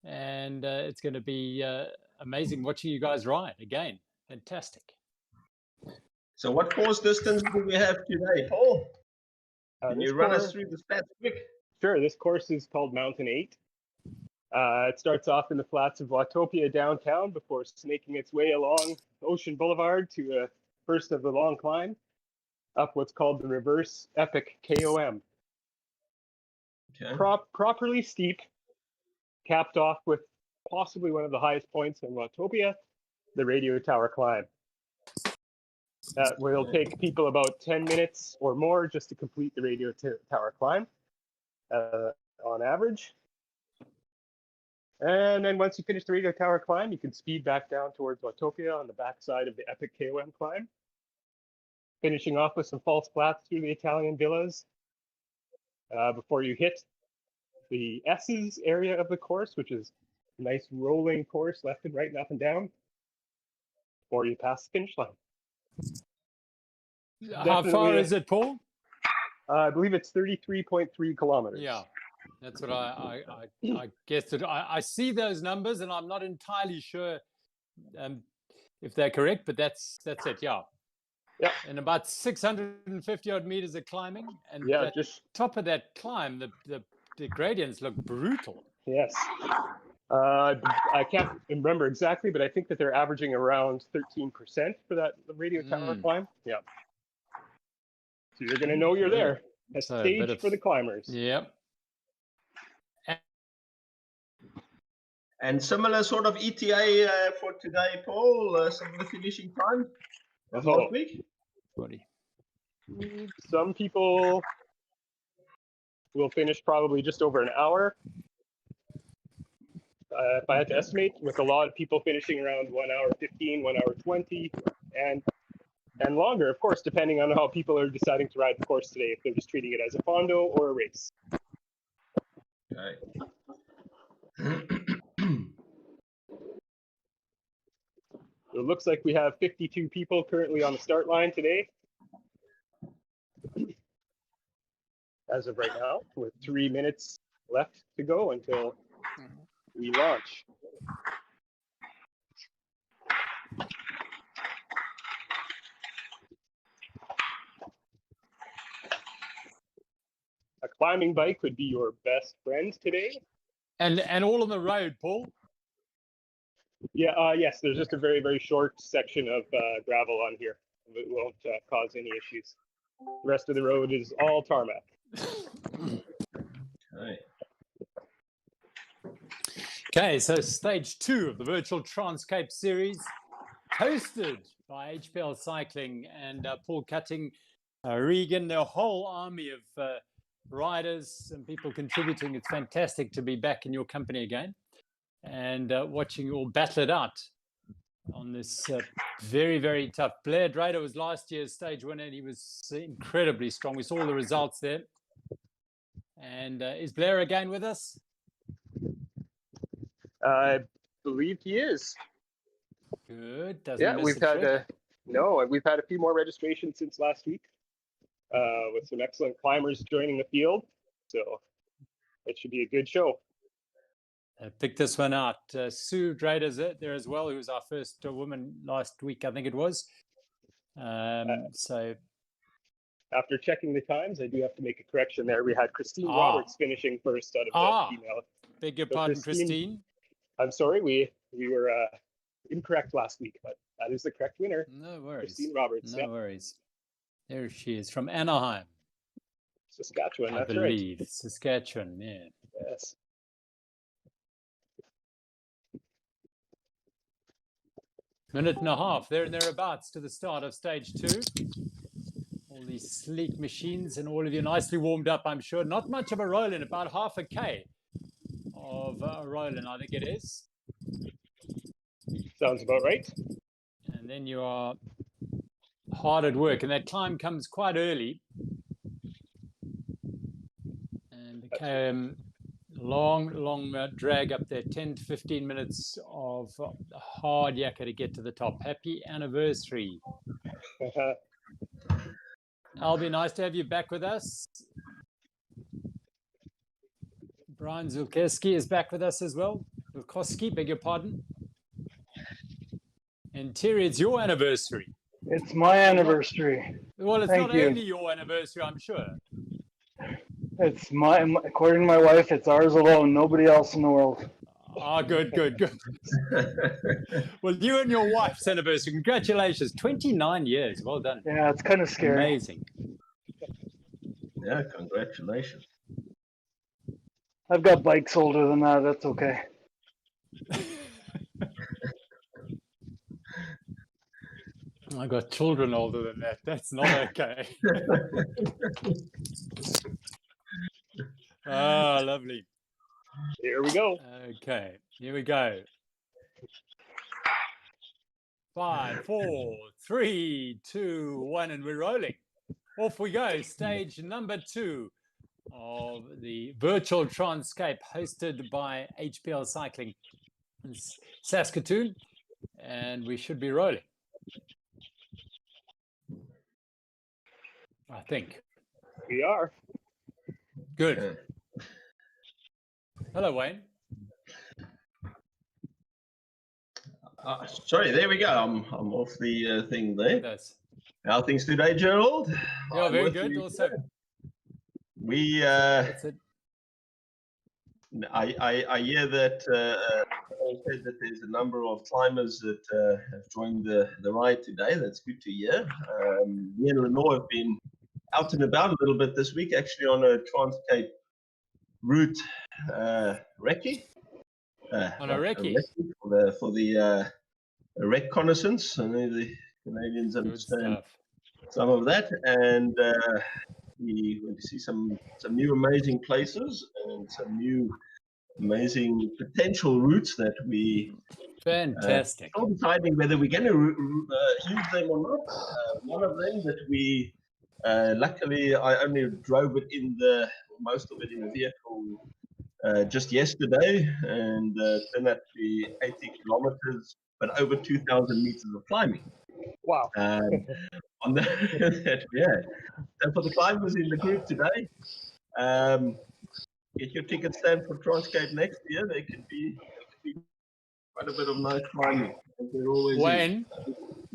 and it's going to be amazing watching you guys ride again. Fantastic. So what course distance do we have today, Paul? Can you run us through the stats quick? Sure. This course is called Mountain 8. It starts off in the flats of Watopia downtown before snaking its way along Ocean Boulevard to a first of the long climb up what's called the reverse epic KOM. Okay. Properly steep, capped off with possibly one of the highest points in Watopia, the radio tower climb. That will take people about 10 minutes or more just to complete the radio tower climb on average. And then once you finish the radio tower climb, you can speed back down towards Watopia on the backside of the epic KOM climb, finishing off with some false flats through the Italian villas before you hit the S's area of the course, which is a nice rolling course left and right and up and down, before you pass the finish line. How far is it, Paul? I believe it's 33.3 kilometers. Yeah, that's what I guessed it. I see those numbers, and I'm not entirely sure if they're correct, but that's it. Yeah. Yeah. And about 650 odd meters of climbing, and yeah, just top of that climb, the gradients look brutal. Yes. I can't remember exactly, but I think that they're averaging around 13% for that radio tower climb. Yeah. So you're going to know you're there. A stage for the climbers. Yep. And similar sort of ETA for today, Paul. Some of the finishing time of last week. Some people will finish probably just over an hour. If I had to estimate, with a lot of people finishing around 1 hour 15, 1 hour 20, and longer, of course, depending on how people are deciding to ride the course today, if they're just treating it as a fondo or a race. Okay. So it looks like we have 52 people currently on the start line today, as of right now, with 3 minutes left to go until we launch. A climbing bike would be your best friend today. And all on the road, Paul? Yeah, yes, there's just a very, very short section of gravel on here. It won't cause any issues. The rest of the road is all tarmac. Okay, so stage 2 of the virtual TransCape series, hosted by HPL Cycling and Paul Cutting, Regan, the whole army of riders and people contributing. It's fantastic to be back in your company again and watching you all battle it out on this very, very tough. Blair Drader was last year's stage winner, and he was incredibly strong. We saw the results there. And is Blair again with us? I believe he is. Good. We've had we've had a few more registrations since last week, with some excellent climbers joining the field. So it should be a good show. Pick this one out. Sue Drader's there as well, who was our first woman last week, I think it was. So after checking the times, I do have to make a correction there. We had Christine Roberts finishing first out of the female. Beg your pardon, Christine. I'm sorry, we were incorrect last week, but that is the correct winner. No worries. Christine Roberts. No worries. There she is from Anaheim, Saskatchewan. I believe. Right. Saskatchewan, yeah. Yes. Minute and a half there and thereabouts to the start of stage 2. All these sleek machines and all of you nicely warmed up, I'm sure. Not much of a roll-in, about half a K of a roll-in, I think it is. Sounds about right. And then you are hard at work, and that climb comes quite early. And the KM, long drag up there, 10 to 15 minutes of hard yakka to get to the top. Happy anniversary. Albie, nice to have you back with us. Brian Zulkeski is back with us as well. Koski, beg your pardon. And Terry, it's your anniversary. It's my anniversary. Well, it's Thank not you. only your anniversary, I'm sure. It's according to my wife, it's ours alone. Nobody else in the world. Ah, good. Well, you and your wife's anniversary. Congratulations. 29 years. Well done. Yeah, it's kind of scary. Amazing. Yeah, congratulations. I've got bikes older than that. That's okay. I got children older than that. That's not okay. Ah, lovely. Here we go. Okay, here we go. 5, 4, 3, 2, 1, and we're rolling. Off we go. Stage number 2 of the virtual TransCape hosted by HPL Cycling in Saskatoon, and we should be rolling. I think. We are. Good. Hello, Wayne. Sorry, there we go. I'm off the thing there. That's, How are things today, Gerald? yeah, I'm very with good. you. Also, We that's it. I hear that said that there's a number of climbers that have joined the ride today. That's good to hear. Me and Lenore have been out and about a little bit this week, actually on a TransCape route recce. On a recce. For the reconnaissance. I know the Canadians Good understand stuff. some of that, and we went to see some new amazing places and some new amazing potential routes that we Fantastic. still deciding whether we're going to use them or not. One of them that we luckily I only drove it most of it in the vehicle just yesterday, and turned out to be 80 kilometers, but over 2,000 meters of climbing. Wow. On that, yeah. So for the climbers in the group today, get your ticket stand for TransCape next year. There could be quite a bit of nice climbing. There always Wayne,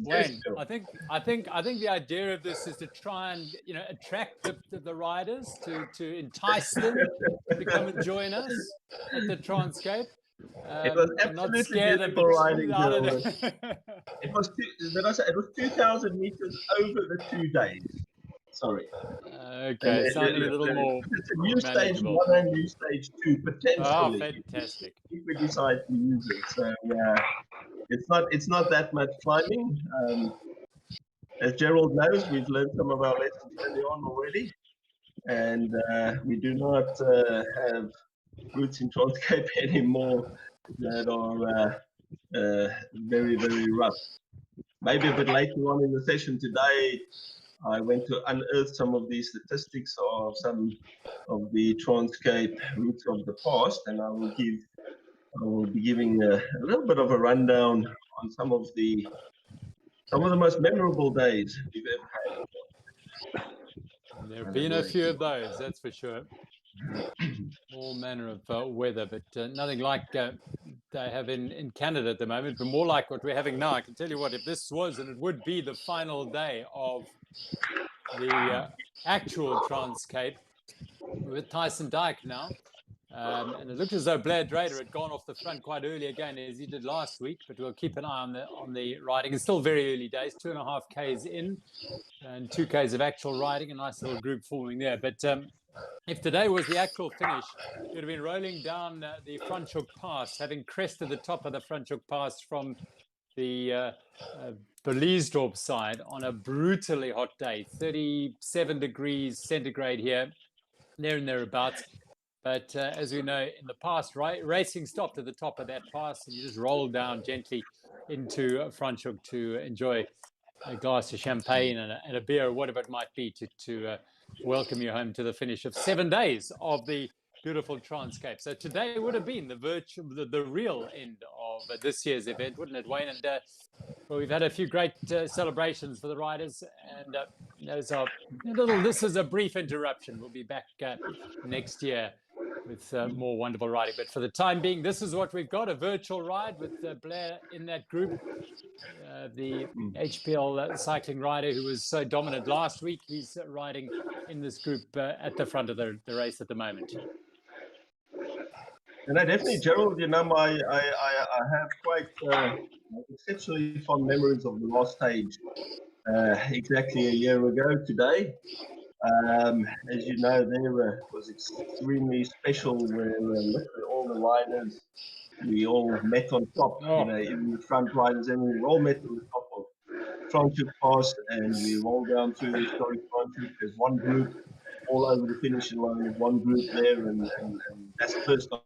Yes, Wayne, Phil. I think the idea of this is to try and attract the riders to entice them to come and join us at the TransCape. It was and not absolutely scare them beautiful riding, out of Gerald. it. It was did I say it was 2,000 meters over the 2 days. Sorry. Okay, And sounding a little more it's a new stage manageable. 1 and new stage 2 Oh, potentially. fantastic. If we decide to use it. So it's not that much climbing. As Gerald knows, we've learned some of our lessons early on already, and we do not have routes in TransCape anymore that are very, very rough. Maybe a bit later on in the session today, I went to unearth some of the statistics of some of the TransCape routes of the past, and I will be giving a little bit of a rundown on some of the most memorable days we've ever had. There have been a few of those, that's for sure. All manner of weather, but nothing like they have in Canada at the moment, but more like what we're having now. I can tell you what, if this was, and it would be the final day of the actual TransCape with Tyson Dyke now. And it looked as though Blair Drader had gone off the front quite early again, as he did last week, but we'll keep an eye on the riding. It's still very early days, 2.5 Ks in and 2 Ks of actual riding, a nice little group forming there. But if today was the actual finish, you'd have been rolling down the Franschhoek Pass, having crested the top of the Franschhoek Pass from the Beliesdorp side on a brutally hot day, 37 degrees centigrade here, there and thereabouts. But as we know, in the past, racing stopped at the top of that pass, and you just rolled down gently into Franschhoek to enjoy a glass of champagne and a beer or whatever it might be to welcome you home to the finish of 7 days of the beautiful TransCape. So today would have been the real end of this year's event, wouldn't it, Wayne? And well, we've had a few great celebrations for the riders, and this is a brief interruption. We'll be back next year with more wonderful riding. But for the time being, this is what we've got, a virtual ride with Blair in that group. The HPL cycling rider who was so dominant last week, he's riding in this group at the front of the race at the moment. And I definitely, Gerald, you know, I have quite exceptionally fond memories of the last stage exactly a year ago today. As you know, there was extremely special where literally all the riders, we all met on top, you know, even the front riders, and we all met on the top of TransCape Pass, and we rolled down through the historic TransCape. There's one group all over the finishing line, there's one group there, and that's the first time